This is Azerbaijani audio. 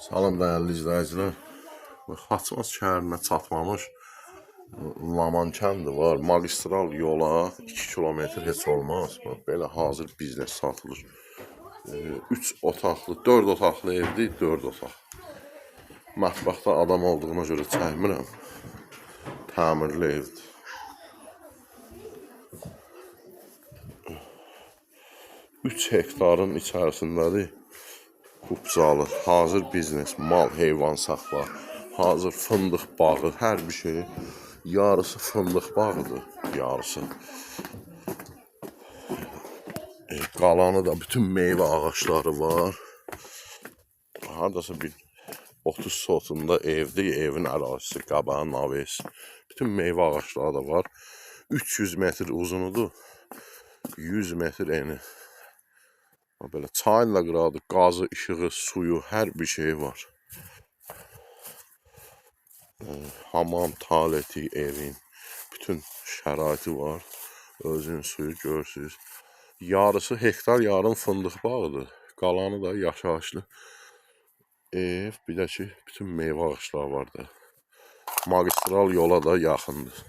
Salam dəyərli izləyicilər. Xaçmaz şəhərinə çatmamış Laman kəndi var. Magistral yola 2 kilometr heç olmaz. Belə hazır biznes satılır. 3 otaqlı, 4 otaqlı evdir, 4 otaq. Mətbəxdə adam olduğuna görə çəkmirəm. Təmirli evdir. Üç hektarın içərisindədir. Kupcalı, hazır biznes, mal, heyvan saxla, hazır fındıq bağı, hər bir şey. Yarısı fındıq bağıdır, yarısı. Qalanı da bütün meyvə ağaçları var. Hardasa bir 30 sotunda evdir, evin ərazisi, qabağı, naves. Bütün meyvə ağaçları da var. 300 metr uzunudur, 100 metr eni. Böyle çayla qıradı, qazı, işığı, suyu, hər bir şey var. Hamam, tualeti, evin, bütün şəraiti var. Özünün suyu görürsünüz. Yarısı hektar, yarım fındıq bağıdır. Qalanı da yaşayışlı ev, bir də ki, bütün meyvə ağaçları var da. Magistral yola da yaxındır.